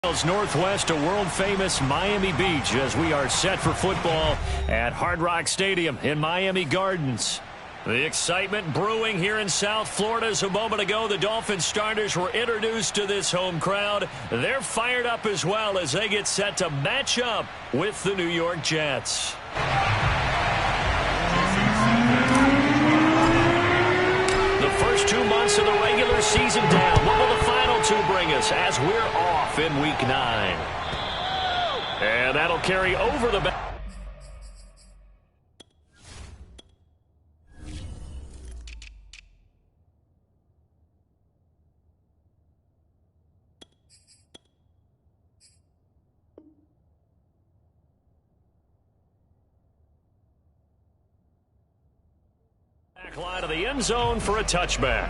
Northwest to world-famous Miami Beach as we are set for football at Hard Rock Stadium in Miami Gardens. The excitement brewing here in South Florida as a moment ago the Dolphins starters were introduced to this home crowd. They're fired up as well as they get set to match up with the New York Jets. The first 2 months of the regular season down. What will the final two bring us as we're off in Week 9? And that'll carry over the back. Line of the end zone for a touchback.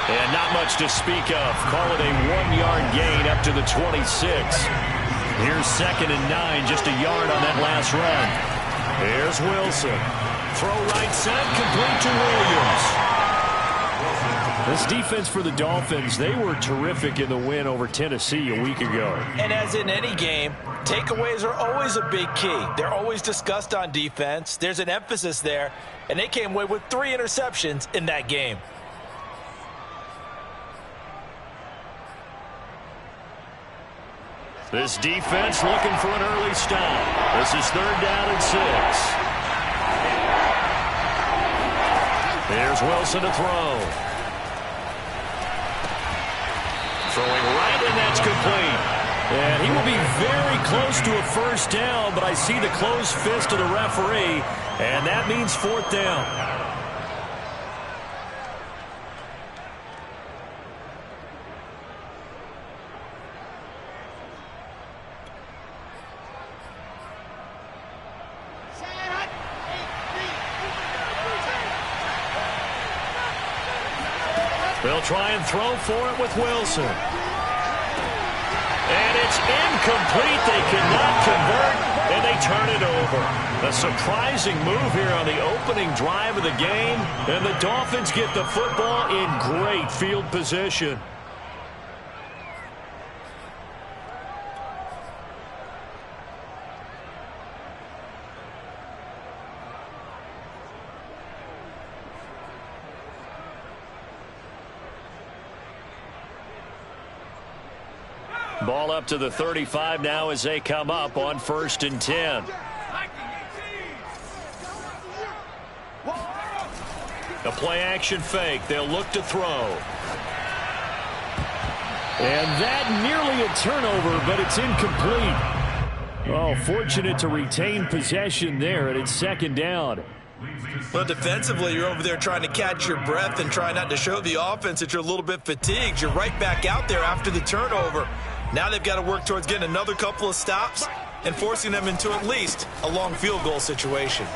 And not much to speak of. Call it a 1-yard gain up to the 26. Here's 2nd and 9, just a yard on that last run. Here's Wilson. Throw right side, complete to Williams. This defense for the Dolphins, they were terrific in the win over Tennessee a week ago. And as in any game, takeaways are always a big key. They're always discussed on defense. There's an emphasis there, and they came away with 3 interceptions in that game. This defense looking for an early stop. This is 3rd down and 6. Here's Wilson to throw. Throwing right, and that's complete. And he will be very close to a first down, but I see the closed fist of the referee, and that means 4th down. They'll try and throw for it with Wilson. And it's incomplete. They cannot convert, and they turn it over. A surprising move here on the opening drive of the game, and the Dolphins get the football in great field position. Ball up to the 35 now as they come up on 1st and 10. A play-action fake. They'll look to throw. And that nearly a turnover, but it's incomplete. Oh, fortunate to retain possession there, and it's 2nd down. Well, defensively, you're over there trying to catch your breath and try not to show the offense that you're a little bit fatigued. You're right back out there after the turnover. Now they've got to work towards getting another couple of stops and forcing them into at least a long field goal situation.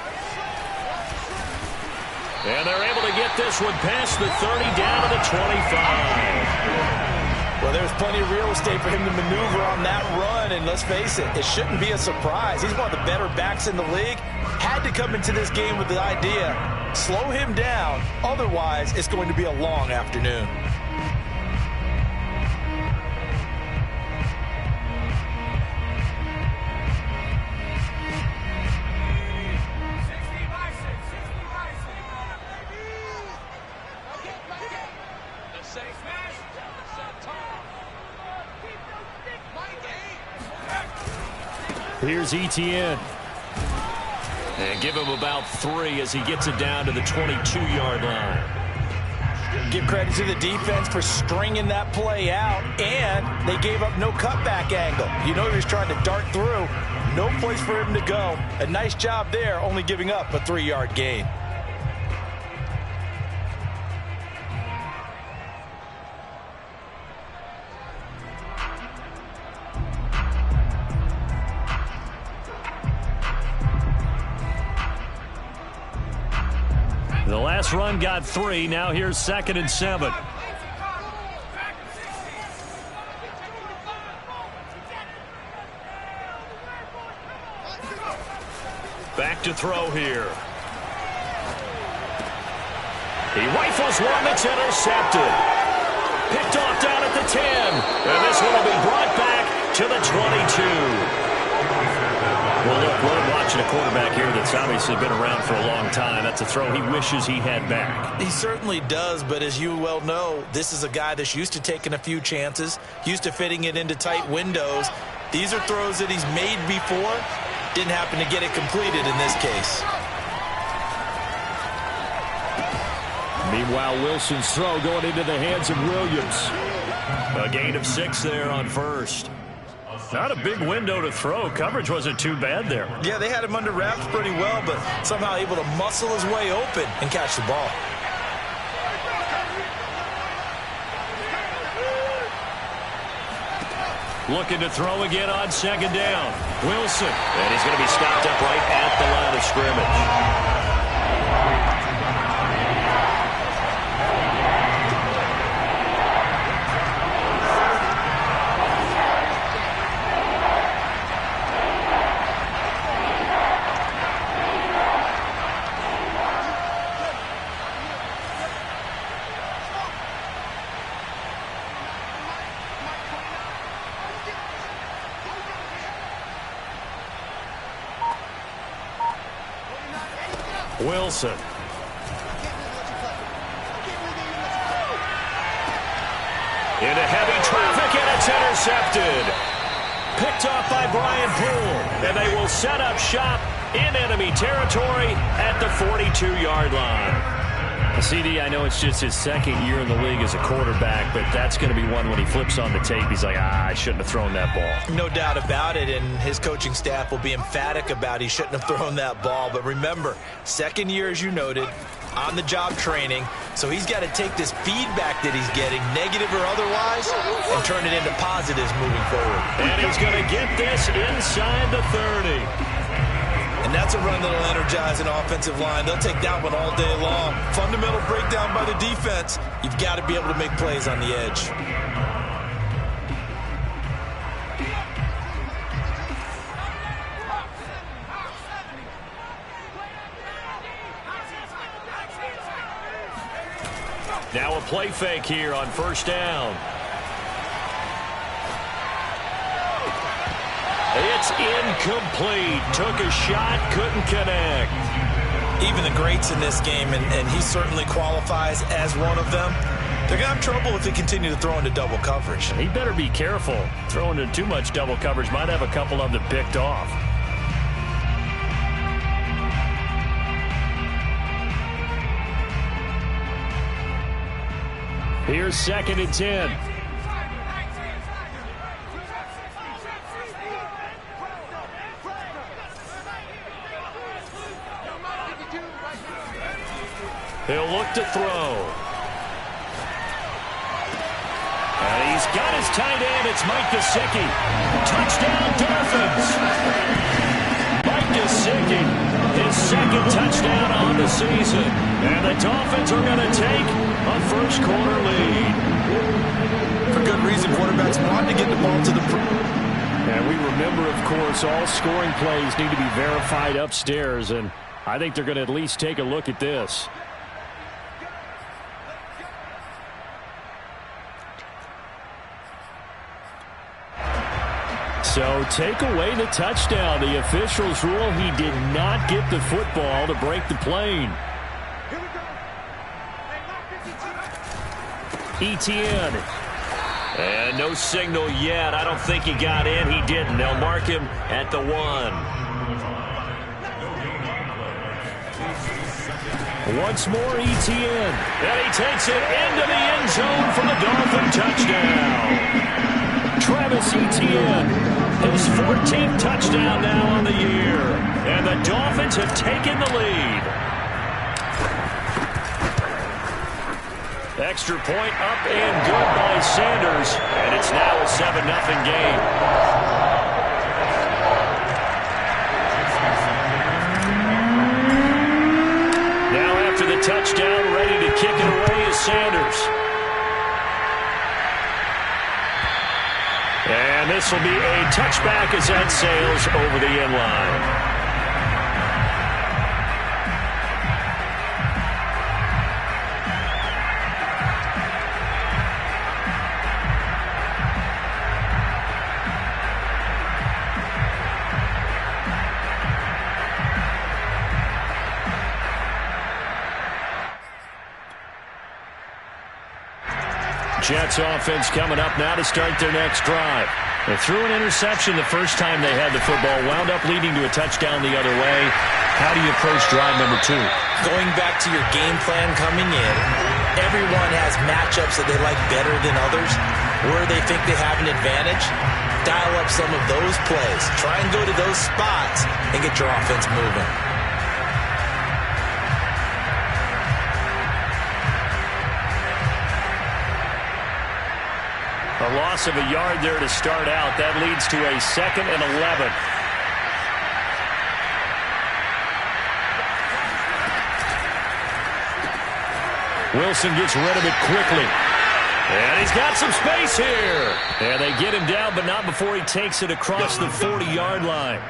And they're able to get this one past the 30 down to the 25. Well, there's plenty of real estate for him to maneuver on that run, and let's face it, it shouldn't be a surprise. He's one of the better backs in the league. Had to come into this game with the idea, slow him down, otherwise it's going to be a long afternoon. Here's Etienne. And give him about 3 as he gets it down to the 22-yard line. Give credit to the defense for stringing that play out, and they gave up no cutback angle. You know he was trying to dart through. No place for him to go. A nice job there, only giving up a 3-yard gain. The last run got 3. Now here's 2nd and 7. Back to throw here. He rifles one that's intercepted. Picked off down at the 10. And this one will be brought back to the 22. Well, look, we're watching a quarterback here that's obviously been around for a long time. That's a throw he wishes he had back. He certainly does, but as you well know, this is a guy that's used to taking a few chances, used to fitting it into tight windows. These are throws that he's made before. Didn't happen to get it completed in this case. Meanwhile, Wilson's throw going into the hands of Williams. A gain of 6 there on first. Not a big window to throw. Coverage wasn't too bad there. Yeah, they had him under wraps pretty well, but somehow able to muscle his way open and catch the ball. Looking to throw again on 2nd down. Wilson. And he's going to be stopped up right at the line of scrimmage. Wilson. Into heavy traffic, and it's intercepted. Picked off by Brian Poole, and they will set up shop in enemy territory at the 42-yard line. CD, I know it's just his 2nd year in the league as a quarterback, but that's going to be one when he flips on the tape. He's like, I shouldn't have thrown that ball. No doubt about it, and his coaching staff will be emphatic about he shouldn't have thrown that ball. But remember, 2nd year, as you noted, on-the-job training, so he's got to take this feedback that he's getting, negative or otherwise, and turn it into positives moving forward. And he's going to get this inside the 30. And that's a run that'll energize an offensive line. They'll take that one all day long. Fundamental breakdown by the defense. You've got to be able to make plays on the edge. Now a play fake here on 1st down. It's incomplete. Took a shot, couldn't connect. Even the greats in this game, and he certainly qualifies as one of them, they're going to have trouble if they continue to throw into double coverage. He better be careful. Throwing into too much double coverage might have a couple of them picked off. Here's 2nd and 10. He'll look to throw. And he's got his tight end. It's Mike Gesicki. Touchdown, Dolphins. Mike Gesicki, his 2nd touchdown on the season. And the Dolphins are going to take a first-quarter lead. For good reason, quarterbacks want to get the ball to the... And we remember, of course, all scoring plays need to be verified upstairs. And I think they're going to at least take a look at this. So take away the touchdown. The officials rule he did not get the football to break the plane. Etienne. And no signal yet. I don't think he got in. He didn't. They'll mark him at the 1. Once more, Etienne. And he takes it into the end zone for the Dolphin touchdown. Travis Etienne, his 14th touchdown now on the year. And the Dolphins have taken the lead. Extra point up and good by Sanders. And it's now a 7-0 game. Now after the touchdown, ready to kick it away is Sanders. And this will be a touchback as that sails over the end line. Jets offense coming up now to start their next drive. They threw an interception the first time they had the football, wound up leading to a touchdown the other way. How do you approach drive number 2? Going back to your game plan coming in, everyone has matchups that they like better than others. Where they think they have an advantage, dial up some of those plays. Try and go to those spots and get your offense moving. A loss of a yard there to start out. That leads to a 2nd and 11. Wilson gets rid of it quickly. And he's got some space here. And they get him down, but not before he takes it across the 40-yard line.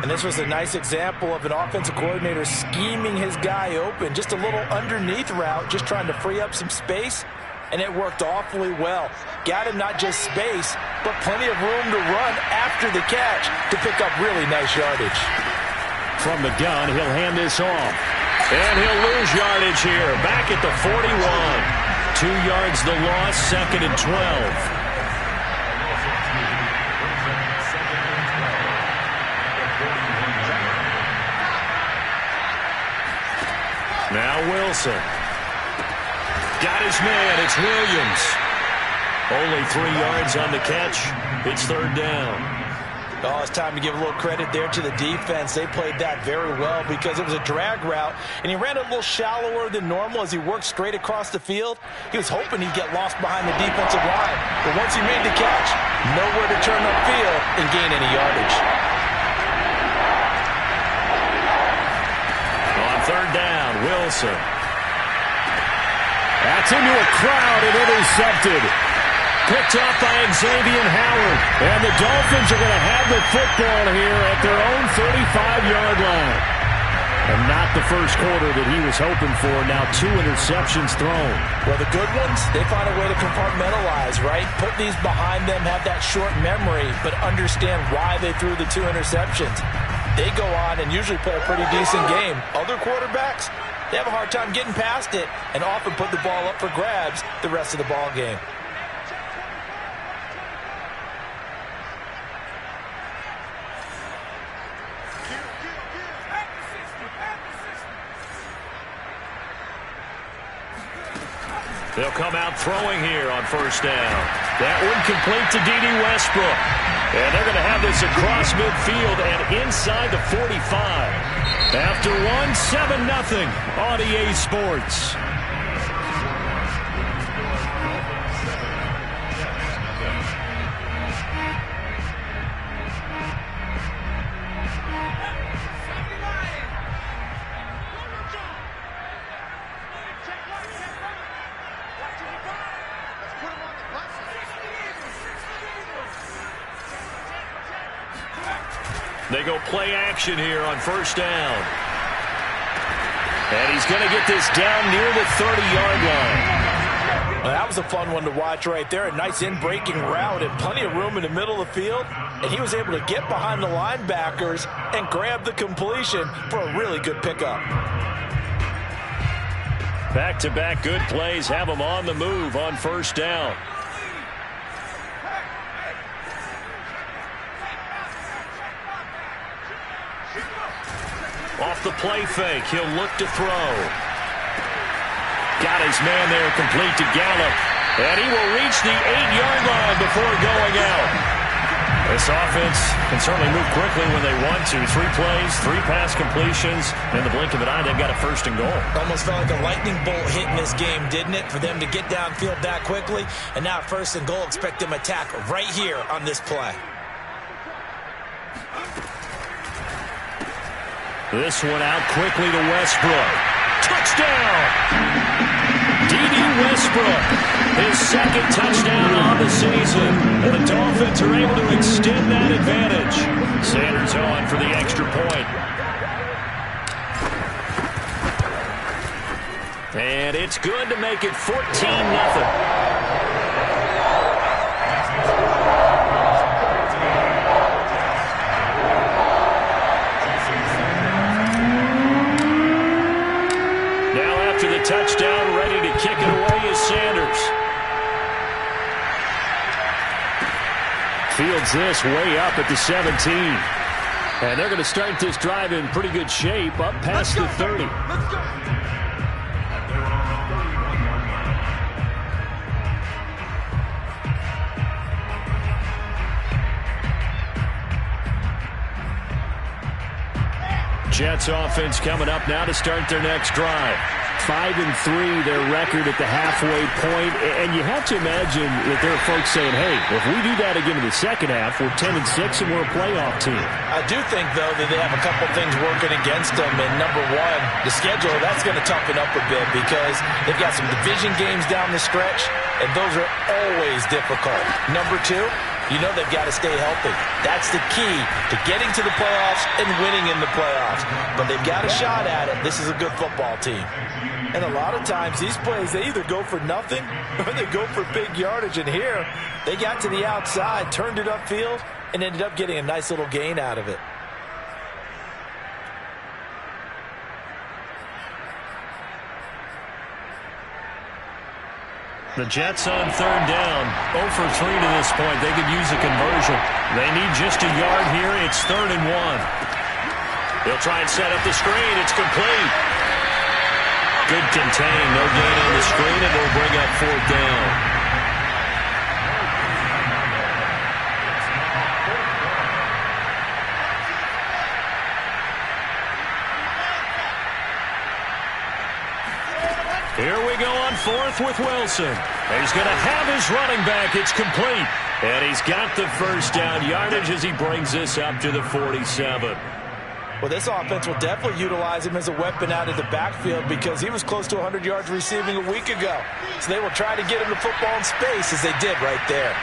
And this was a nice example of an offensive coordinator scheming his guy open. Just a little underneath route, just trying to free up some space. And it worked awfully well. Got him not just space, but plenty of room to run after the catch to pick up really nice yardage. From the gun, he'll hand this off. And he'll lose yardage here. Back at the 41. 2 yards the loss, 2nd and 12. Now Wilson. Got his man. It's Williams. Only 3 yards on the catch. It's 3rd down. Oh, it's time to give a little credit there to the defense. They played that very well because it was a drag route, and he ran a little shallower than normal as he worked straight across the field. He was hoping he'd get lost behind the defensive line, but once he made the catch, nowhere to turn upfield and gain any yardage. On 3rd down, Wilson. That's into a crowd and intercepted. Picked up by Xavier Howard. And the Dolphins are going to have the football here at their own 35-yard line. And not the first quarter that he was hoping for. Now 2 interceptions thrown. Well, the good ones, they find a way to compartmentalize, right? Put these behind them, have that short memory, but understand why they threw the 2 interceptions. They go on and usually play a pretty decent game. Other quarterbacks, they have a hard time getting past it and often put the ball up for grabs the rest of the ball game. They'll come out throwing here on 1st down. That one complete to D.D. Westbrook. And they're going to have this across midfield and inside the 45. After 7-0 on EA Sports. They go play action here on 1st down. And he's going to get this down near the 30-yard line. Well, that was a fun one to watch right there. A nice in-breaking route and plenty of room in the middle of the field. And he was able to get behind the linebackers and grab the completion for a really good pickup. Back-to-back good plays have him on the move on 1st down. Off the play fake, he'll look to throw. Got his man there complete to Gallup. And he will reach the 8-yard line before going out. This offense can certainly move quickly when they want to. 3 plays, 3 pass completions. In the blink of an eye, they've got a 1st and goal. Almost felt like a lightning bolt hit in this game, didn't it? For them to get downfield that quickly. And now 1st and goal, expect them to attack right here on this play. This one out quickly to Westbrook. Touchdown! D.D. Westbrook, his second touchdown on the season. And the Dolphins are able to extend that advantage. Sanders on for the extra point. And it's good to make it 14-0. Touchdown, ready to kick it away is Sanders. Fields this way up at the 17. And they're going to start this drive in pretty good shape, up past the 30. Let's go. Jets offense coming up now to start their next drive. 5-3, their record at the halfway point. And you have to imagine that there are folks saying, hey, if we do that again in the second half, we're 10-6 and we're a playoff team. I do think, though, that they have a couple things working against them. And number one, the schedule, that's going to toughen up a bit because they've got some division games down the stretch, and those are always difficult. Number two, you know they've got to stay healthy. That's the key to getting to the playoffs and winning in the playoffs. But they've got a shot at it. This is a good football team. And a lot of times these plays, they either go for nothing or they go for big yardage. And here, they got to the outside, turned it upfield, and ended up getting a nice little gain out of it. The Jets on third down, 0 for 3 to this point. They could use a conversion. They need just a yard here. It's 3rd and 1. They'll try and set up the screen. It's complete. Good contain. No gain on the screen, and they'll bring up 4th down. Here we go on 4th with Wilson. He's going to have his running back. It's complete. And he's got the first down yardage as he brings this up to the 47. Well, this offense will definitely utilize him as a weapon out of the backfield because he was close to 100 yards receiving a week ago. So they will try to get him the football in space as they did right there.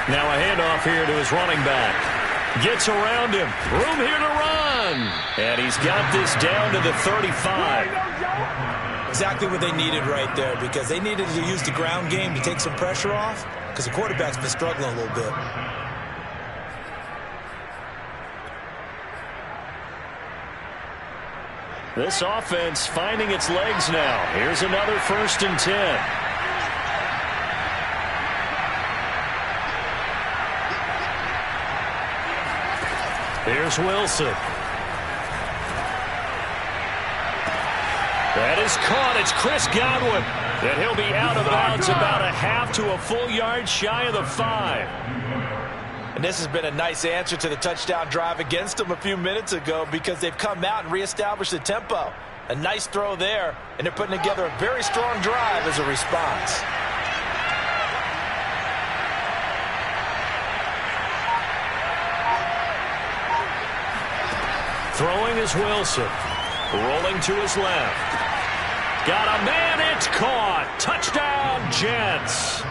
Now a handoff here to his running back. Gets around him. Room here to run. And he's got this down to the 35. Exactly what they needed right there because they needed to use the ground game to take some pressure off because the quarterback's been struggling a little bit. This offense finding its legs now. Here's another 1st and 10. Here's Wilson. That is caught. It's Chris Godwin. And he'll be out of bounds about a half to a full yard shy of the 5. And this has been a nice answer to the touchdown drive against them a few minutes ago because they've come out and reestablished the tempo. A nice throw there, and they're putting together a very strong drive as a response. Throwing is Wilson. Rolling to his left. Got a man. It's caught. Touchdown, Jets.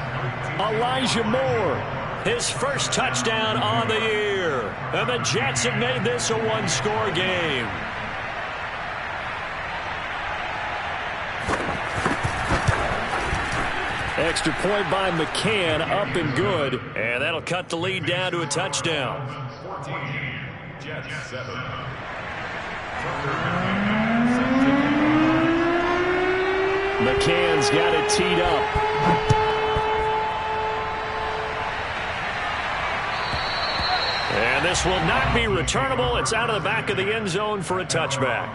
Elijah Moore. His first touchdown on the year. And the Jets have made this a one-score game. Extra point by McCann, up and good. And that'll cut the lead down to a touchdown. 14, Jets 7. McCann's got it teed up. And this will not be returnable. It's out of the back of the end zone for a touchback.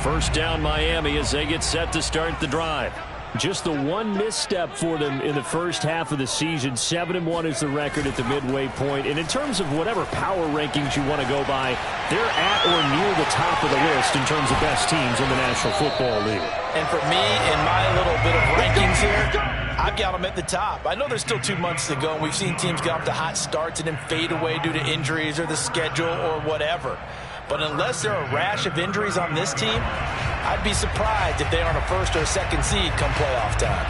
First down Miami as they get set to start the drive. Just the one misstep for them in the first half of the season. 7-1 is the record at the midway point. And in terms of whatever power rankings you want to go by, they're at or near the top of the list in terms of best teams in the National Football League. And for me, in my little bit of rankings here, I've workout them at the top. I know there's still 2 months to go, and we've seen teams get off to hot starts and then fade away due to injuries or the schedule or whatever. But unless there are a rash of injuries on this team, I'd be surprised if they aren't a first or a second seed come playoff time.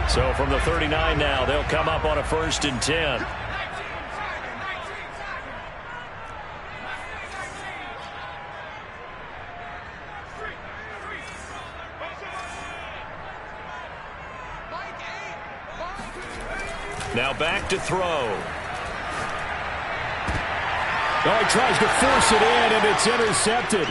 So from the 39 now, they'll come up on a 1st and 10. Now back to throw. Oh, he tries to force it in, and it's intercepted.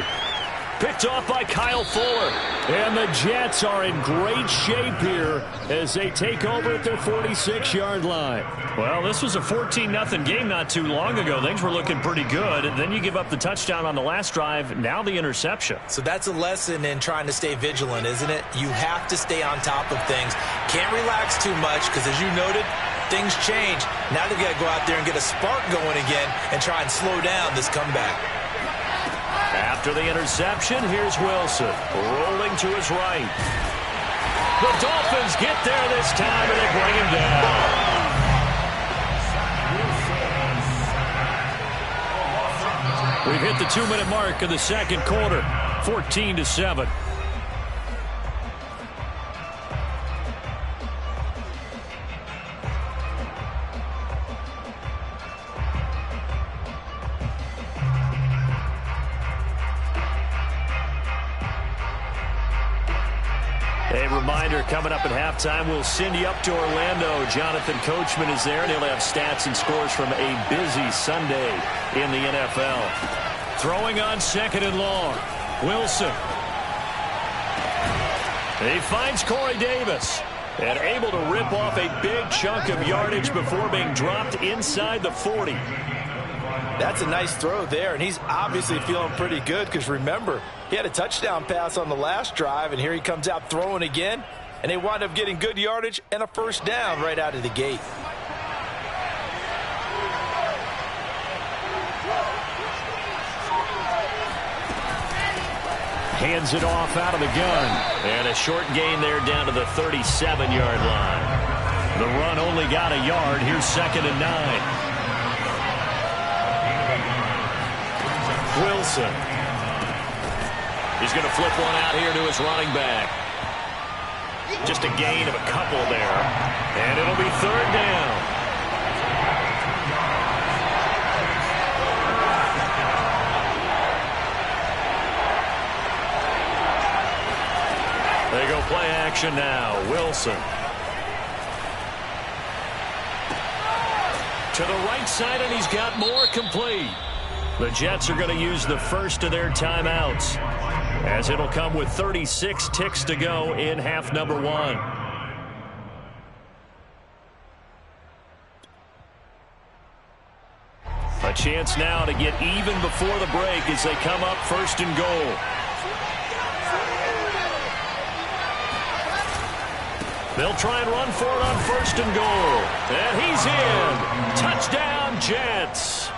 Picked off by Kyle Fuller. And the Jets are in great shape here as they take over at their 46-yard line. Well, this was a 14-0 game not too long ago. Things were looking pretty good. And then you give up the touchdown on the last drive. Now the interception. So that's a lesson in trying to stay vigilant, isn't it? You have to stay on top of things. Can't relax too much because, as you noted, things change. Now they've got to go out there and get a spark going again and try and slow down this comeback. After the interception, here's Wilson rolling to his right. The Dolphins get there this time, and they bring him down. We've hit the 2-minute mark of the second quarter, 14-7. A reminder, coming up at halftime, we'll send you up to Orlando. Jonathan Coachman is there, and he'll have stats and scores from a busy Sunday in the NFL. Throwing on 2nd and long. Wilson. He finds Corey Davis and able to rip off a big chunk of yardage before being dropped inside the 40. That's a nice throw there, and he's obviously feeling pretty good because, remember, he had a touchdown pass on the last drive, and here he comes out throwing again, and they wind up getting good yardage and a first down right out of the gate. Hands it off out of the gun, and a short gain there down to the 37-yard line. The run only got a yard. Here's 2nd and 9. Wilson. He's going to flip one out here to his running back. Just a gain of a couple there. And it'll be 3rd down. They go play action now. Wilson. To the right side, and he's got more complete. The Jets are going to use the first of their timeouts, as it'll come with 36 ticks to go in half number 1. A chance now to get even before the break as they come up 1st and goal. They'll try and run for it on 1st and goal. And he's in. Touchdown, Jets.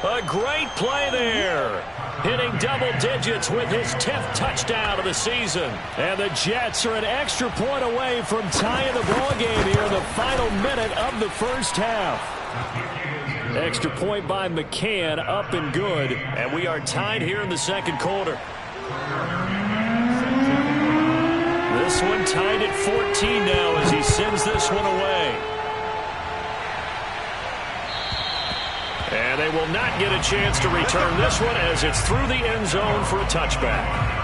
A great play there. Hitting double digits with his 10th touchdown of the season. And the Jets are an extra point away from tying the ball game here in the final minute of the first half. Extra point by McCann, up and good. And we are tied here in the second quarter. This one tied at 14 now as he sends this one away. And they will not get a chance to return this one as it's through the end zone for a touchback.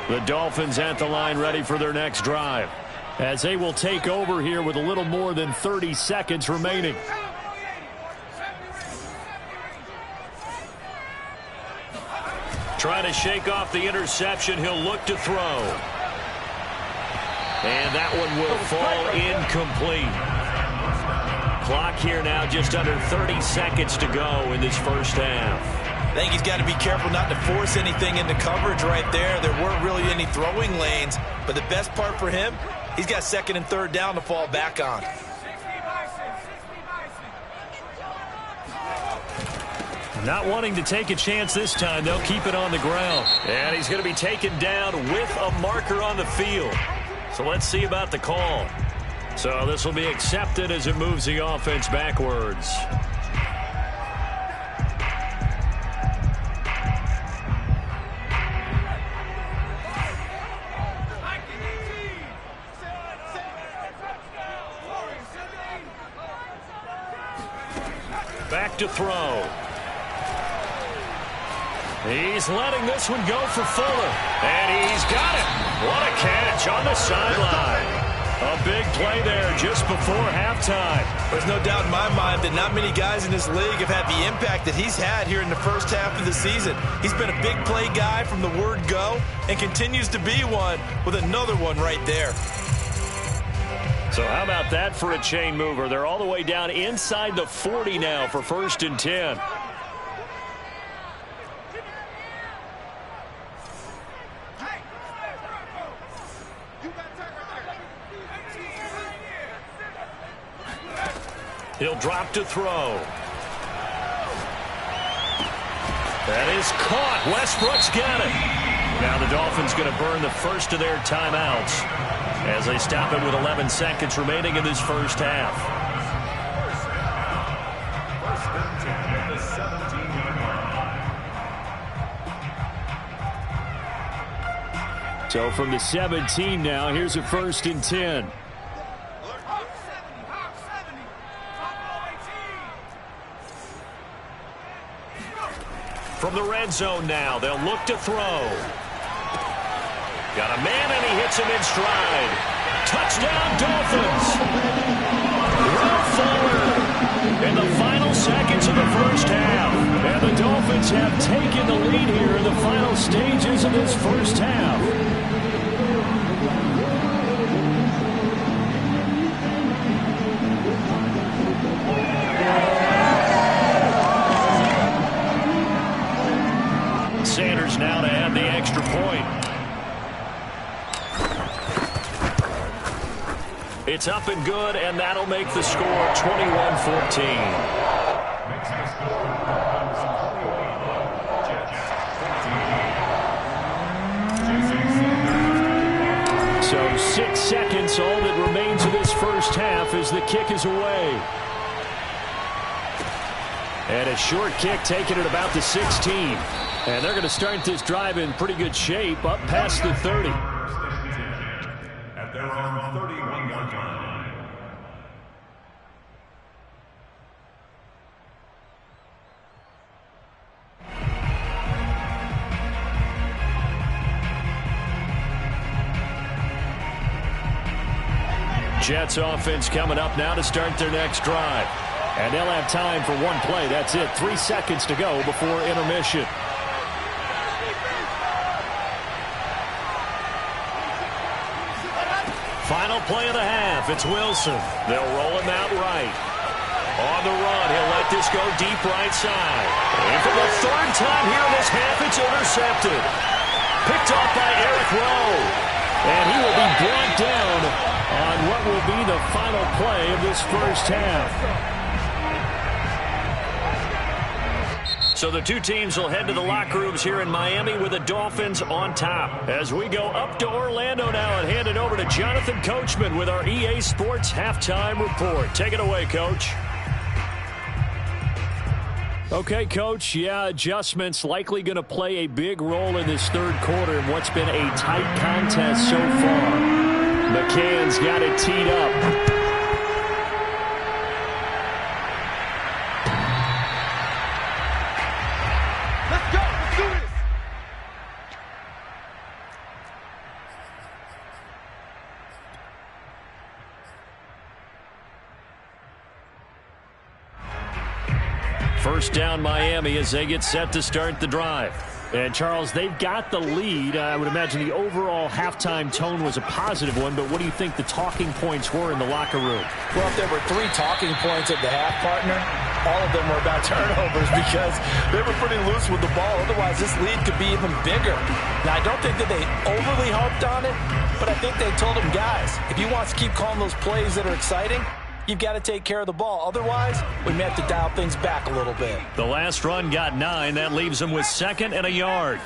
The Dolphins at the line ready for their next drive, as they will take over here with a little more than 30 seconds remaining. Trying to shake off the interception. He'll look to throw. And that one will fall incomplete. Clock here now just under 30 seconds to go in this first half. I think he's got to be careful not to force anything into coverage right there. There weren't really any throwing lanes, but the best part for him, he's got second and third down to fall back on. Not wanting to take a chance this time, they'll keep it on the ground. And he's going to be taken down with a marker on the field. So let's see about the call. So this will be accepted as it moves the offense backwards. Back to throw. He's letting this one go for Fuller. And he's got it. What a catch on the sideline. A big play there just before halftime. There's no doubt in my mind that not many guys in this league have had the impact that he's had here in the first half of the season. He's been a big play guy from the word go and continues to be one with another one right there. So how about that for a chain mover? They're all the way down inside the 40 now for 1st and 10. He'll drop to throw. That is caught. Westbrook's got it. Now the Dolphins going to burn the first of their timeouts as they stop it with 11 seconds remaining in this first half. So from the 17 now, here's a 1st and 10. From the red zone now, they'll look to throw. Got a man, and he hits him in stride. Touchdown, Dolphins! Will Fuller in the final seconds of the first half. And the Dolphins have taken the lead here in the final stages of this first half. Sanders now to add the extra point. It's up and good, and that'll make the score 21-14. So 6 seconds, all that remains of this first half as the kick is away. And a short kick taken at about the 16. And they're going to start this drive in pretty good shape, up past the 30. At their own 31-yard line. Jets offense coming up now to start their next drive. And they'll have time for one play. That's it. 3 seconds to go before intermission. Final play of the half. It's Wilson. They'll roll him out right. On the run, he'll let this go deep right side. And for the third time here in this half, it's intercepted. Picked off by Eric Rowe. And he will be brought down on what will be the final play of this first half. So the two teams will head to the locker rooms here in Miami with the Dolphins on top. As we go up to Orlando now and hand it over to Jonathan Coachman with our EA Sports Halftime Report. Take it away, Coach. Okay, Coach. Yeah, adjustments likely going to play a big role in this third quarter in what's been a tight contest so far. McCann's got it teed up. First down Miami as they get set to start the drive. And, Charles, they've got the lead. I would imagine the overall halftime tone was a positive one, but what do you think the talking points were in the locker room? Well, if there were 3 talking points at the half, partner, all of them were about turnovers because they were pretty loose with the ball. Otherwise, this lead could be even bigger. Now, I don't think that they overly harped on it, but I think they told them, guys, if you want to keep calling those plays that are exciting, you've got to take care of the ball. Otherwise, we may have to dial things back a little bit. The last run got 9. That leaves him with 2nd and a yard.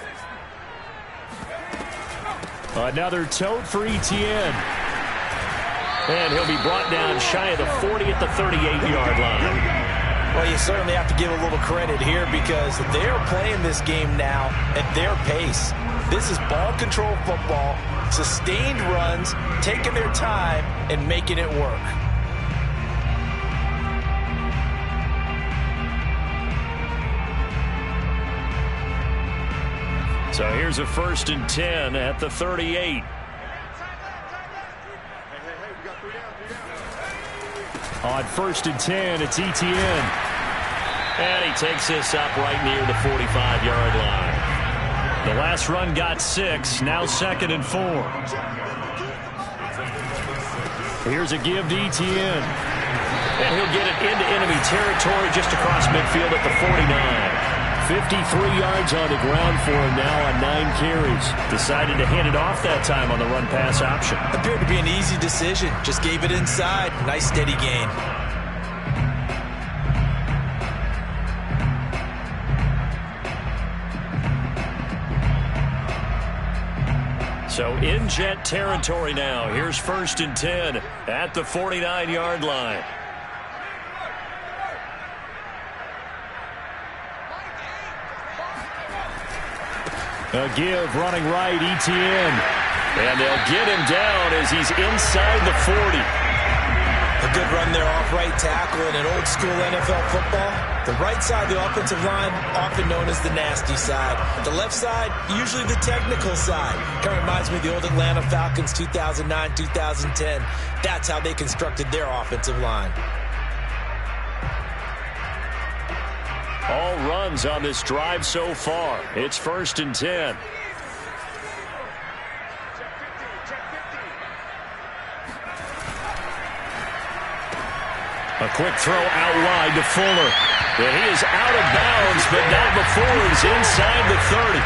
Another tote for Etienne. And he'll be brought down shy of the 40 at the 38-yard line. Well, you certainly have to give a little credit here because they're playing this game now at their pace. This is ball control football, sustained runs, taking their time, and making it work. So here's a 1st and 10 at the 38. On 1st and 10, it's Etienne. And he takes this up right near the 45-yard line. The last run got 6, now 2nd and 4. Here's a give to Etienne. And he'll get it into enemy territory just across midfield at the 49. 53 yards on the ground for him now on 9 carries. Decided to hand it off that time on the run-pass option. Appeared to be an easy decision. Just gave it inside. Nice steady gain. So in jet territory now. Here's 1st and 10 at the 49-yard line. A give running right, Etienne. And they'll get him down as he's inside the 40. A good run there off right tackle in an old school NFL football. The right side of the offensive line, often known as the nasty side. The left side, usually the technical side. Kind of reminds me of the old Atlanta Falcons 2009, 2010. That's how they constructed their offensive line. All runs on this drive so far. It's 1st and 10. A quick throw out wide to Fuller. And he is out of bounds, but not before he's inside the 30.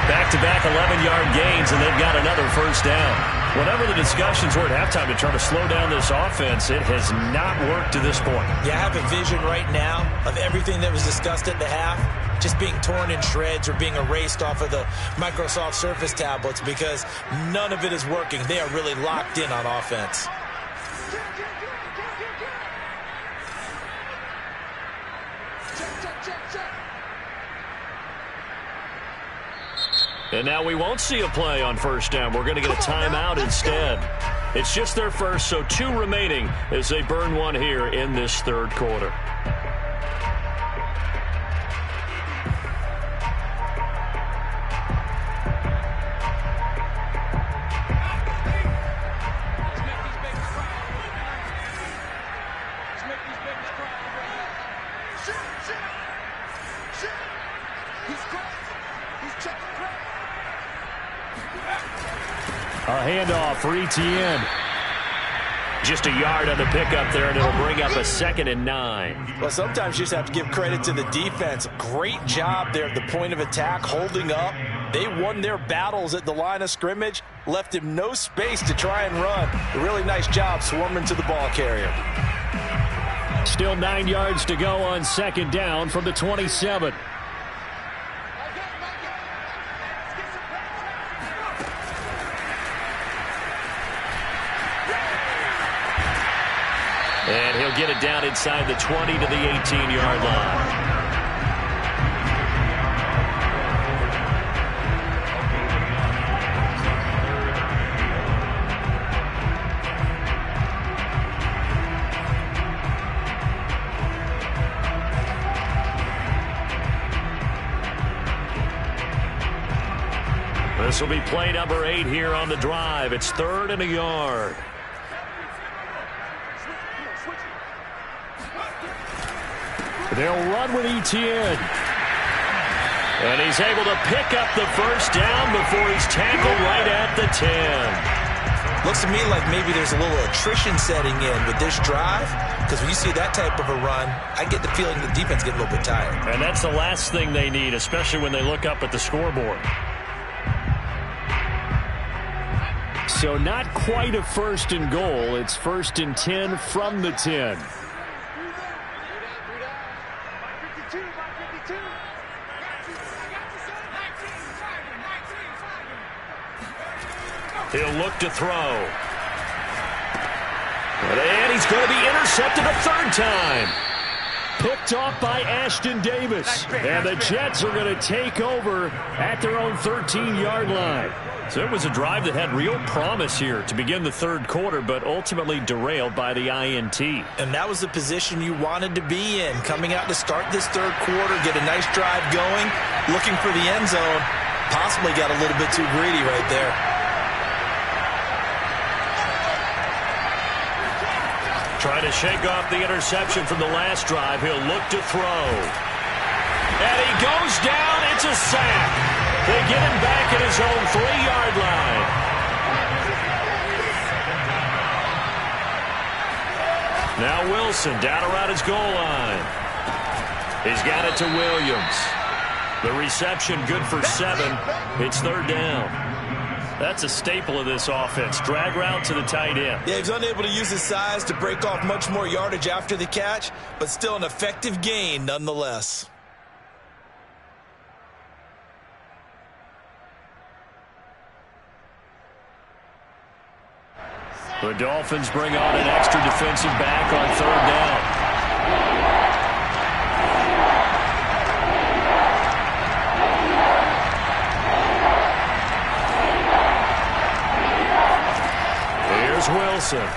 Back-to-back 11-yard gains, and they've got another 1st down. Whatever the discussions were at halftime to try to slow down this offense, it has not worked to this point. Yeah, I have a vision right now of everything that was discussed at the half just being torn in shreds or being erased off of the Microsoft Surface tablets because none of it is working. They are really locked in on offense. And now we won't see a play on 1st down. We're going to get a timeout instead. It's just their first, so 2 remaining as they burn one here in this 3rd quarter. A handoff for Etienne. Just a yard on the pickup there, and it'll bring up a 2nd and 9. Well, sometimes you just have to give credit to the defense. Great job there at the point of attack, holding up. They won their battles at the line of scrimmage, left him no space to try and run. A really nice job swarming to the ball carrier. Still 9 yards to go on 2nd down from the 27. And he'll get it down inside the 20 to the 18-yard line. This will be play number 8 here on the drive. It's 3rd and a yard. They'll run with Etienne. And he's able to pick up the 1st down before he's tackled right at the 10. Looks to me like maybe there's a little attrition setting in with this drive, because when you see that type of a run, I get the feeling the defense gets a little bit tired. And that's the last thing they need, especially when they look up at the scoreboard. So not quite a 1st and goal. It's 1st and 10 from the 10. He'll look to throw. And he's going to be intercepted a 3rd time. Picked off by Ashton Davis. And the Jets are going to take over at their own 13-yard line. So it was a drive that had real promise here to begin the 3rd quarter, but ultimately derailed by the INT. And that was the position you wanted to be in. Coming out to start this 3rd quarter, get a nice drive going, looking for the end zone. Possibly got a little bit too greedy right there. Trying to shake off the interception from the last drive. He'll look to throw. And he goes down. It's a sack. They get him back at his own 3-yard line. Now Wilson down around his goal line. He's got it to Williams. The reception good for 7. It's 3rd down. That's a staple of this offense. Drag route to the tight end. Yeah, he's unable to use his size to break off much more yardage after the catch, but still an effective gain nonetheless. The Dolphins bring on an extra defensive back on 3rd down. Wilson.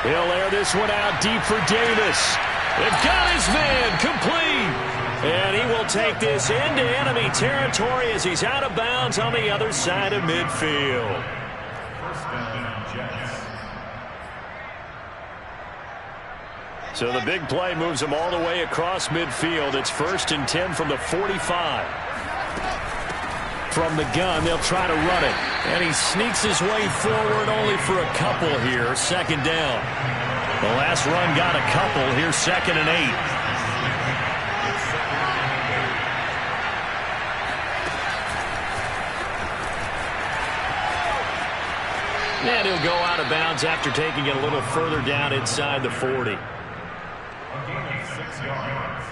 He'll air this one out deep for Davis. They've got his man complete. And he will take this into enemy territory as he's out of bounds on the other side of midfield. 1st down, Jets. So the big play moves him all the way across midfield. It's 1st and 10 from the 45. From the gun, they'll try to run it. And he sneaks his way forward only for a couple here. 2nd down. The last run got a couple. Here's 2nd and 8. And he'll go out of bounds after taking it a little further down inside the 40. A gain of 6 yards.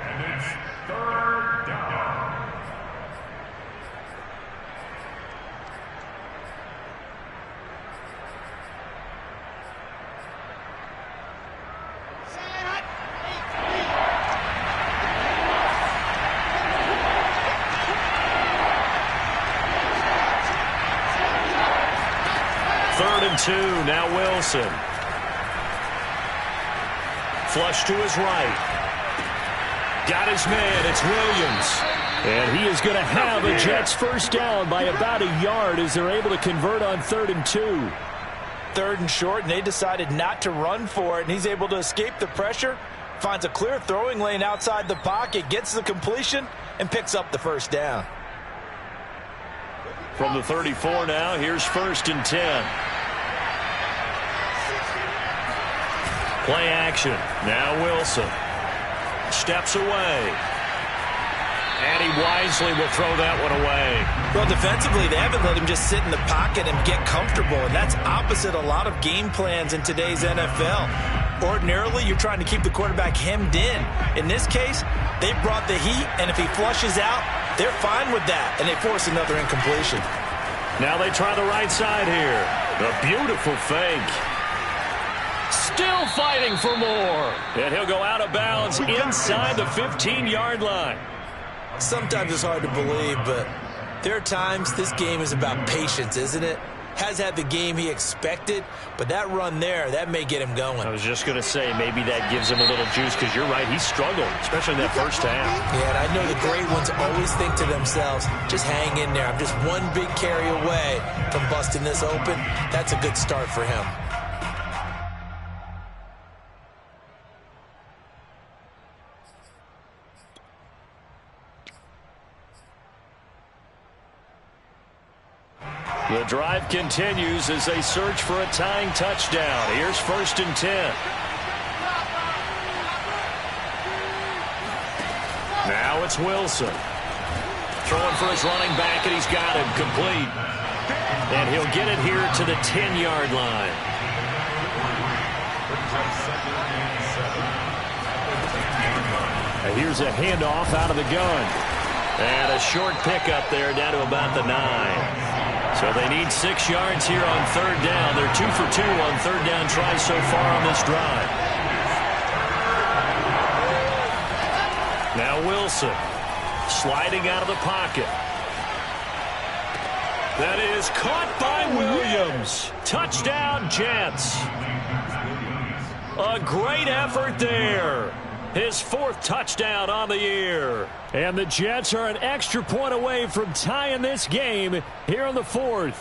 And it's 3rd down. Two, now Wilson. Flush to his right. Got his man, it's Williams. And he is going to have a Jets 1st down by about a yard as they're able to convert on 3rd and 2. 3rd and short, and they decided not to run for it, and he's able to escape the pressure, finds a clear throwing lane outside the pocket, gets the completion, and picks up the 1st down. From the 34 now, here's 1st and 10. Play action. Now Wilson steps away. And he wisely will throw that one away. Well, defensively, they haven't let him just sit in the pocket and get comfortable, and that's opposite a lot of game plans in today's NFL. Ordinarily, you're trying to keep the quarterback hemmed in. In this case, they brought the heat, and if he flushes out, they're fine with that, and they force another incompletion. Now they try the right side here. A beautiful fake. Still fighting for more. And he'll go out of bounds inside the 15-yard line. Sometimes it's hard to believe, but there are times this game is about patience, isn't it? Has had the game he expected, but that run there, that may get him going. I was just going to say, maybe that gives him a little juice, because you're right, he struggled, especially in that 1st half. Yeah, and I know the great ones always think to themselves, just hang in there. I'm just one big carry away from busting this open. That's a good start for him. The drive continues as they search for a tying touchdown. Here's 1st and 10. Now it's Wilson. Throwing for his running back, and he's got him complete. And he'll get it here to the 10-yard line. And here's a handoff out of the gun. And a short pickup there down to about the 9. So they need 6 yards here on 3rd down. They're 2 for 2 on 3rd down tries so far on this drive. Now Wilson sliding out of the pocket. That is caught by Williams. Touchdown, Jets. A great effort there. His 4th touchdown on the year. And the Jets are an extra point away from tying this game here in the 4th.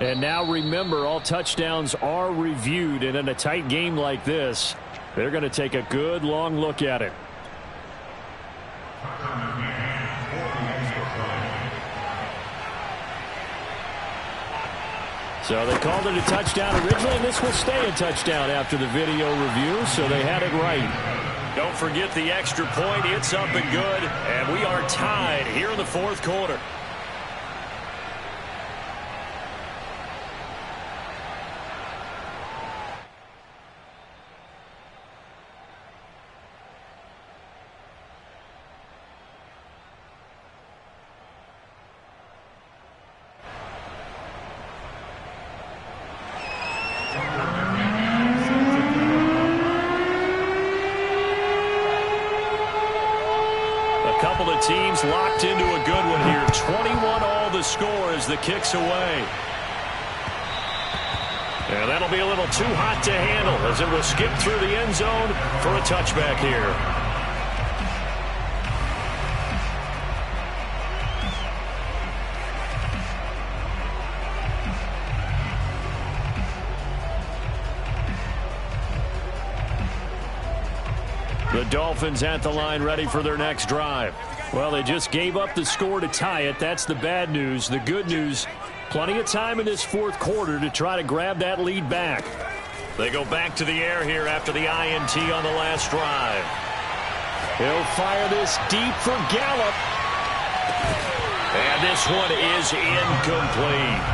And now remember, all touchdowns are reviewed. And in a tight game like this, they're going to take a good long look at it. So they called it a touchdown originally, and this will stay a touchdown after the video review, so they had it right. Don't forget the extra point. It's up and good, and we are tied here in the 4th quarter. Teams locked into a good one here. 21 all the score as the kick's away. And that'll be a little too hot to handle as it will skip through the end zone for a touchback here. The Dolphins at the line ready for their next drive. Well, they just gave up the score to tie it. That's the bad news. The good news, plenty of time in this 4th quarter to try to grab that lead back. They go back to the air here after the INT on the last drive. He'll fire this deep for Gallup. And this one is incomplete.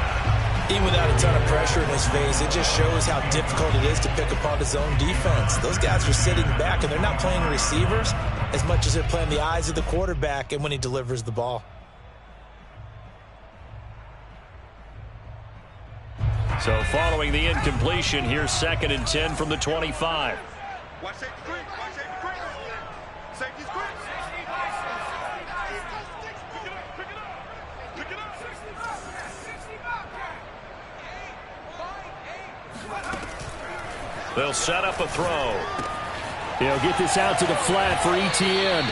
Even without a ton of pressure in his face, it just shows how difficult it is to pick apart his own defense. Those guys are sitting back, and they're not playing receivers as much as they're playing the eyes of the quarterback and when he delivers the ball. So following the incompletion, here's 2nd and 10 from the 25. Watch safety quick. Watch safety quick. Safety's quick. Pick it up. Pick it up. They'll set up a throw. He'll get this out to the flat for ETN.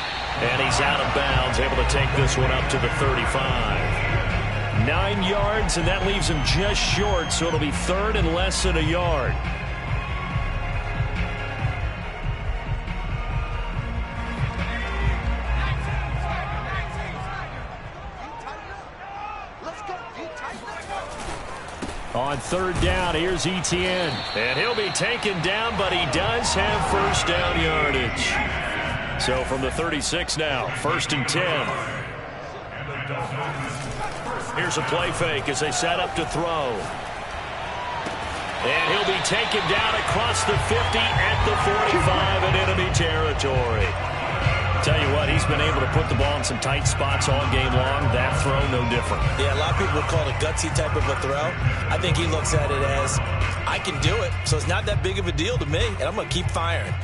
And he's out of bounds, able to take this one up to the 35. 9 yards, and that leaves him just short, so it'll be 3rd and less than a yard. On 3rd down, here's ETN. And he'll be taken down, but he does have 1st down yardage. So from the 36 now, 1st and 10. Here's a play fake as they set up to throw. And he'll be taken down across the 50 at the 45 in enemy territory. Tell you what, he's been able to put the ball in some tight spots all game long. That throw, no different. Yeah, a lot of people would call it a gutsy type of a throw. I think he looks at it as, I can do it, so it's not that big of a deal to me, and I'm going to keep firing.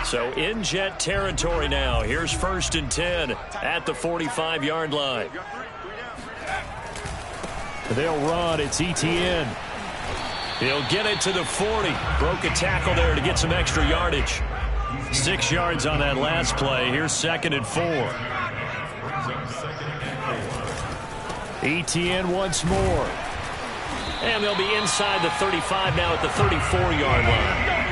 So in Jet territory now. Here's 1st and 10 at the 45-yard line. They'll run. It's ETN. He'll get it to the 40. Broke a tackle there to get some extra yardage. 6 yards on that last play. Here's 2nd and 4. ETN once more. And they'll be inside the 35 now at the 34-yard line.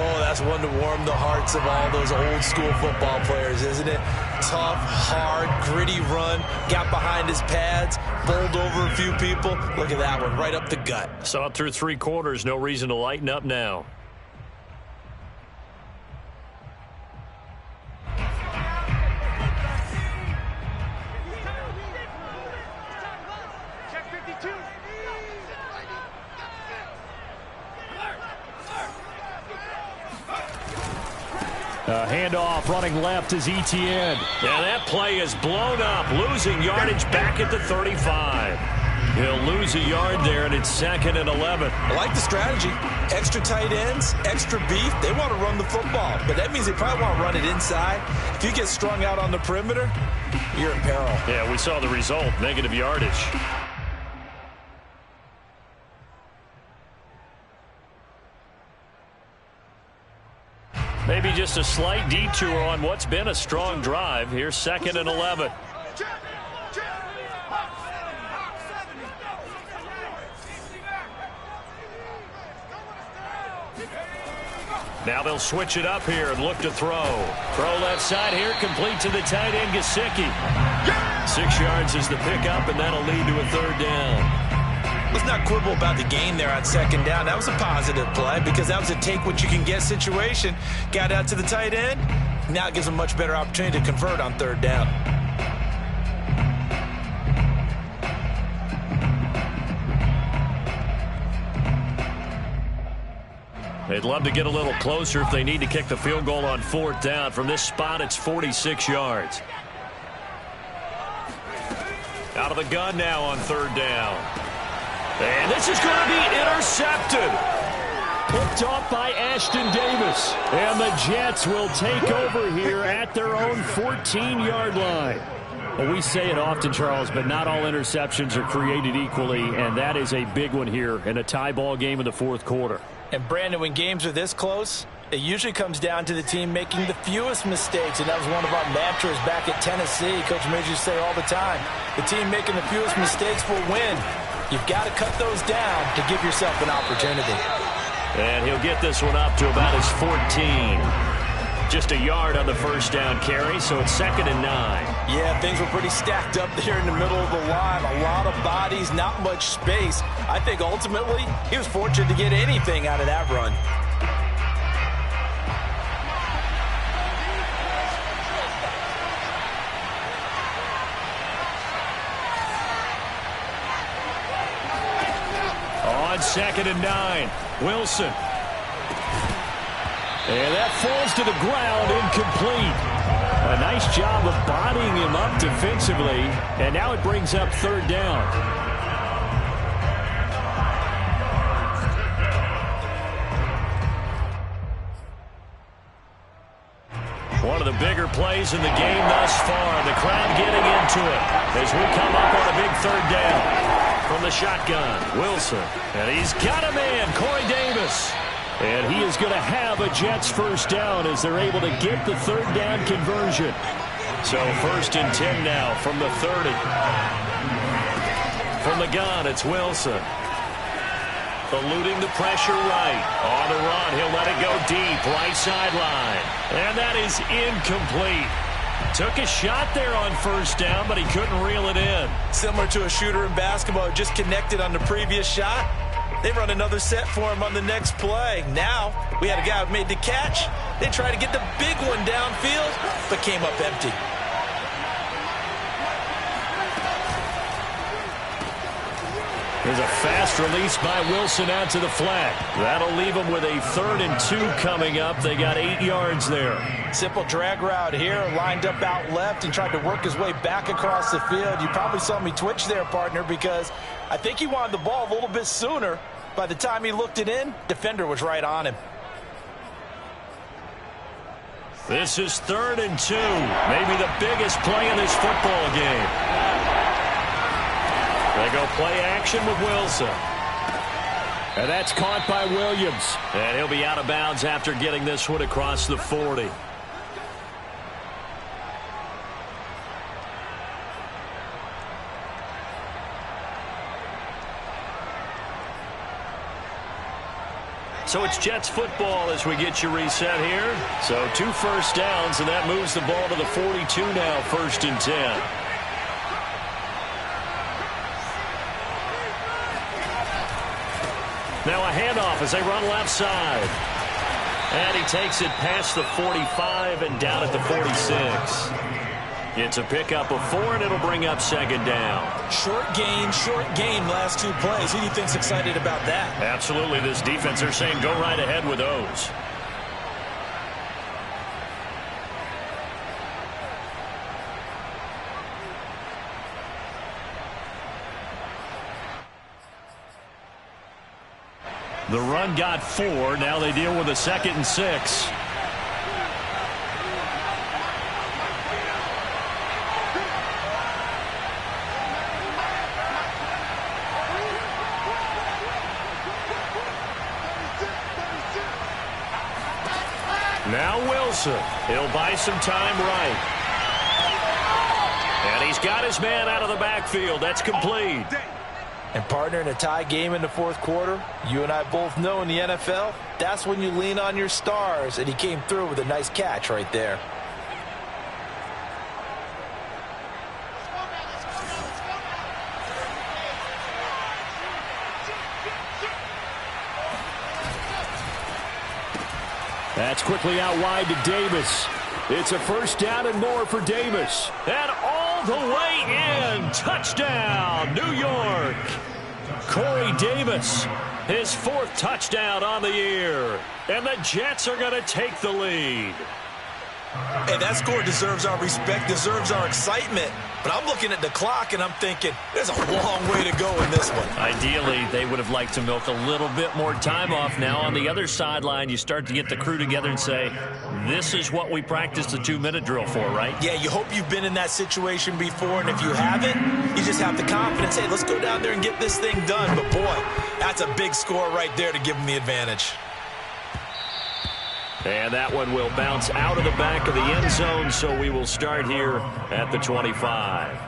Oh, that's one to warm the hearts of all those old school football players, isn't it? Tough, hard, gritty run, got behind his pads, bowled over a few people. Look at that one, right up the gut. Saw it through 3 quarters, no reason to lighten up now. Handoff running left is Etienne. And that play is blown up, losing yardage back at the 35. He'll lose a yard there, and it's 2nd and 11. I like the strategy. Extra tight ends, extra beef. They want to run the football, but that means they probably want to run it inside. If you get strung out on the perimeter, you're in peril. Yeah, we saw the result, negative yardage. Maybe just a slight detour on what's been a strong drive. Here's 2nd and 11. Now they'll switch it up here and look to throw. Throw left side here, complete to the tight end, Gesicki. 6 yards is the pickup, and that'll lead to a 3rd down. Let's not quibble about the gain there on 2nd down. That was a positive play because that was a take-what-you-can-get situation. Got out to the tight end. Now it gives them a much better opportunity to convert on 3rd down. They'd love to get a little closer if they need to kick the field goal on 4th down. From this spot, it's 46 yards. Out of the gun now on 3rd down. And this is going to be intercepted. Picked off by Ashton Davis. And the Jets will take over here at their own 14-yard line. Well, we say it often, Charles, but not all interceptions are created equally, and that is a big one here in a tie ball game in the 4th quarter. And, Brandon, when games are this close, it usually comes down to the team making the fewest mistakes, and that was one of our mantras back at Tennessee. Coach Midge used to say all the time, the team making the fewest mistakes will win. You've got to cut those down to give yourself an opportunity. And he'll get this one up to about his 14. Just a yard on the 1st down carry, so it's 2nd and 9. Yeah, things were pretty stacked up there in the middle of the line. A lot of bodies, not much space. I think ultimately he was fortunate to get anything out of that run. On 2nd and 9, Wilson. And that falls to the ground, incomplete. A nice job of bodying him up defensively, and now it brings up 3rd down. One of the bigger plays in the game thus far. The crowd getting into it as we come up on a big 3rd down. From the shotgun, Wilson. And he's got a man, Corey Davis. And he is going to have a Jets 1st down as they're able to get the 3rd down conversion. So 1st and 10 now from the 30. From the gun, it's Wilson. Eluding the pressure right. On the run, he'll let it go deep, right sideline. And that is incomplete. Took a shot there on 1st down, but he couldn't reel it in. Similar to a shooter in basketball, just connected on the previous shot. They run another set for him on the next play. Now, we had a guy who made the catch. They tried to get the big one downfield, but came up empty. There's a fast release by Wilson out to the flat. That'll leave him with a 3rd and 2 coming up. They got 8 yards there. Simple drag route here, lined up out left and tried to work his way back across the field. You probably saw me twitch there, partner, because I think he wanted the ball a little bit sooner. By the time he looked it in, defender was right on him. This is 3rd and 2. Maybe the biggest play in this football game. They go play action with Wilson. And that's caught by Williams. And he'll be out of bounds after getting this one across the 40. So it's Jets football as we get you reset here. So 2 first downs, and that moves the ball to the 42 now, 1st and 10. Now a handoff as they run left side. And he takes it past the 45 and down at the 46. It's a pickup of 4, and it'll bring up 2nd down. Short gain last 2 plays. Who do you think's excited about that? Absolutely. This defense, they're saying go right ahead with those. The run got 4. Now they deal with a 2nd and 6. Now Wilson. He'll buy some time right. And he's got his man out of the backfield. That's complete. And partner, in a tie game in the 4th quarter, you and I both know in the NFL, that's when you lean on your stars, and he came through with a nice catch right there. That's quickly out wide to Davis. It's a 1st down and more for Davis. And all the way in. Touchdown, New York. Corey Davis, his 4th touchdown on the year. And the Jets are going to take the lead. Hey, that score deserves our respect, deserves our excitement. But I'm looking at the clock, and I'm thinking, there's a long way to go in this one. Ideally, they would have liked to milk a little bit more time off. Now, on the other sideline, you start to get the crew together and say, this is what we practiced the 2-minute drill for, right? Yeah, you hope you've been in that situation before, and if you haven't, you just have the confidence, hey, let's go down there and get this thing done. But, boy, that's a big score right there to give them the advantage. And that one will bounce out of the back of the end zone, so we will start here at the 25.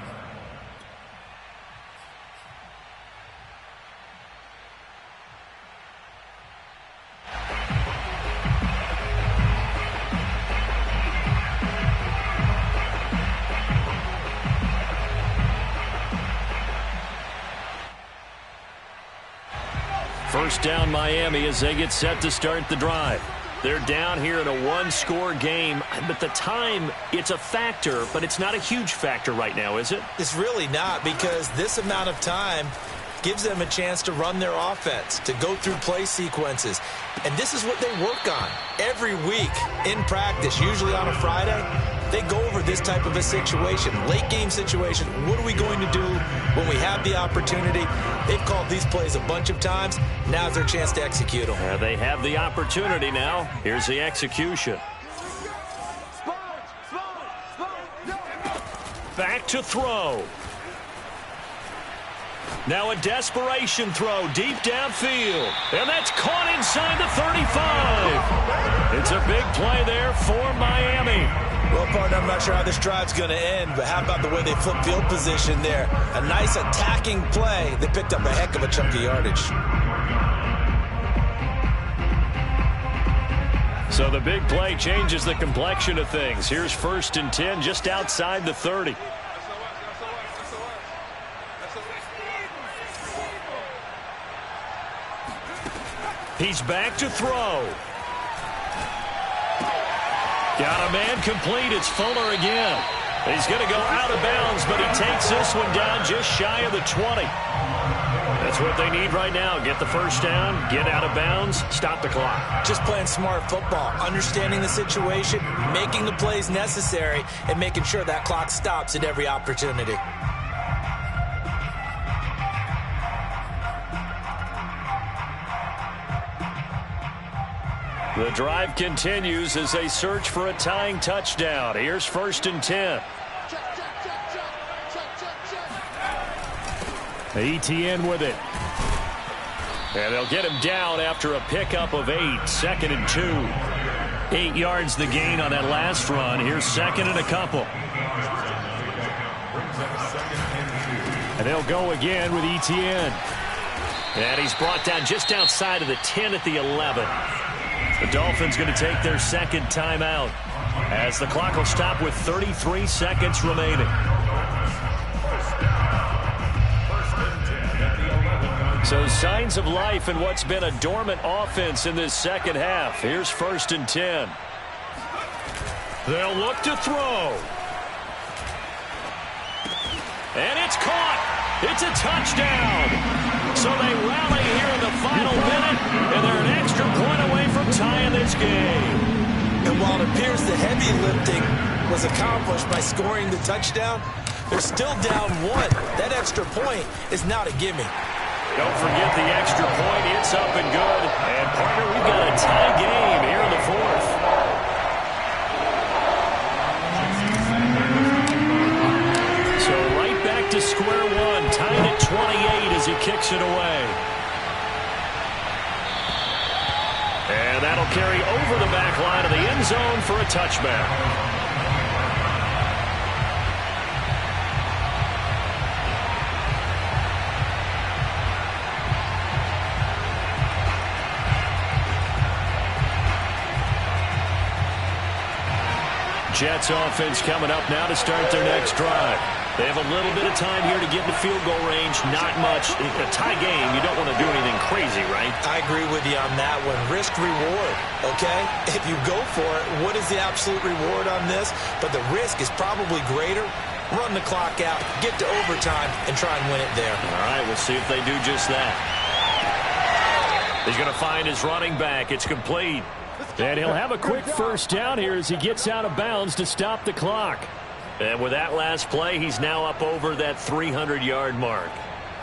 First down, Miami, as they get set to start the drive. They're down here in a 1-score game, but the time, it's a factor, but it's not a huge factor right now, is it? It's really not, because this amount of time gives them a chance to run their offense, to go through play sequences. And this is what they work on every week in practice, usually on a Friday. They go over this type of a situation, late game situation. What are we going to do when we have the opportunity? They've called these plays a bunch of times. Now's their chance to execute them. They have the opportunity now. Here's the execution. Back to throw. Now a desperation throw deep downfield. And that's caught inside the 35. It's a big play there for Miami. Well, partner, I'm not sure how this drive's going to end, but how about the way they flip field position there? A nice attacking play. They picked up a heck of a chunk of yardage. So the big play changes the complexion of things. Here's 1st and 10 just outside the 30. He's back to throw. Got a man complete. It's Fuller again. He's going to go out of bounds, but he takes this one down just shy of the 20. That's what they need right now. Get the 1st down, get out of bounds, stop the clock. Just playing smart football, understanding the situation, making the plays necessary, and making sure that clock stops at every opportunity. The drive continues as they search for a tying touchdown. Here's 1st and 10. ETN with it. And they'll get him down after a pickup of 8. 2nd and 2. 8 yards the gain on that last run. Here's 2nd and a couple. And they'll go again with ETN. And he's brought down just outside of the 10 at the 11. The Dolphins going to take their second timeout as the clock will stop with 33 seconds remaining. So signs of life in what's been a dormant offense in this second half. Here's 1st and 10. They'll look to throw. And it's caught. It's a touchdown. So they rally here in the final minute, and they're an extra point away from tying this game. And while it appears the heavy lifting was accomplished by scoring the touchdown, they're still down 1. That extra point is not a gimme. Don't forget the extra point. It's up and good. And, partner, we've got a tie game here in the 4th. So right back to square one. Tied at 28 as he kicks it away. And that'll carry over the back line of the end zone for a touchback. Jets offense coming up now to start their next drive. They have a little bit of time here to get in the field goal range. Not much. In a tie game, you don't want to do anything crazy, right? I agree with you on that one. Risk reward, okay? If you go for it, what is the absolute reward on this? But the risk is probably greater. Run the clock out, get to overtime, and try and win it there. All right, we'll see if they do just that. He's going to find his running back. It's complete. And he'll have a quick first down here as he gets out of bounds to stop the clock. And with that last play, he's now up over that 300-yard mark.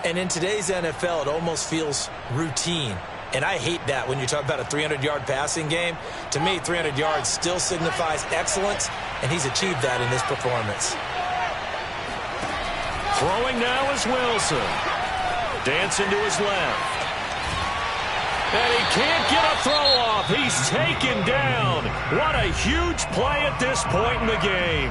And in today's NFL, it almost feels routine. And I hate that when you talk about a 300-yard passing game. To me, 300 yards still signifies excellence, and he's achieved that in this performance. Throwing now is Wilson. Dancing to his left. And he can't get a throw off. He's taken down. What a huge play at this point in the game.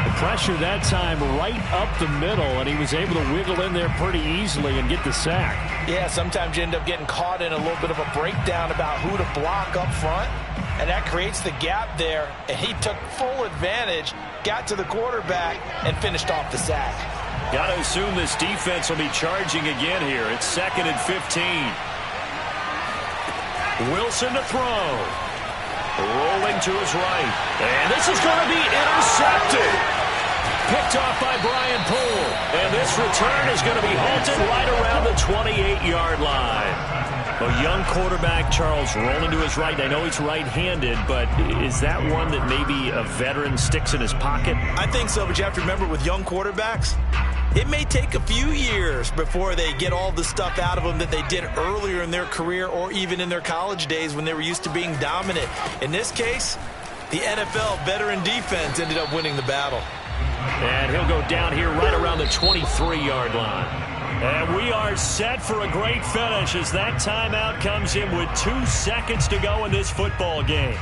The pressure that time right up the middle, and he was able to wiggle in there pretty easily and get the sack. Yeah, sometimes you end up getting caught in a little bit of a breakdown about who to block up front, and that creates the gap there, and he took full advantage, got to the quarterback, and finished off the sack. Got to assume this defense will be charging again here. It's 2nd and 15. Wilson to throw. Rolling to his right. And this is going to be intercepted. Picked off by Brian Poole. And this return is going to be halted right around the 28-yard line. A young quarterback, Charles, rolling to his right. I know he's right-handed, but is that one that maybe a veteran sticks in his pocket? I think so, but you have to remember with young quarterbacks, it may take a few years before they get all the stuff out of them that they did earlier in their career or even in their college days when they were used to being dominant. In this case, the NFL veteran defense ended up winning the battle. And he'll go down here right around the 23-yard line. And we are set for a great finish as that timeout comes in with 2 seconds to go in this football game.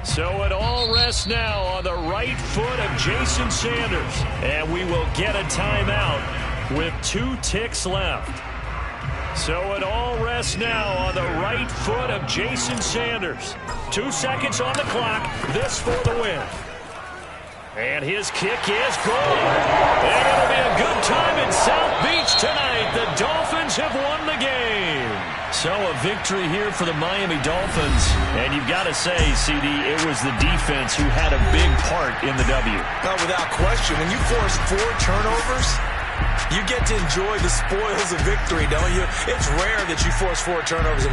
So it all rests now on the right foot of Jason Sanders. And we will get a timeout with 2 ticks left. So it all rests now on the right foot of Jason Sanders. 2 seconds on the clock. This for the win. And his kick is good. And it'll be a good time in South Beach tonight. The Dolphins have won the game. So a victory here for the Miami Dolphins. And you've got to say, CD, it was the defense who had a big part in the W. No, without question. When you force 4 turnovers, you get to enjoy the spoils of victory, don't you? It's rare that you force 4 turnovers.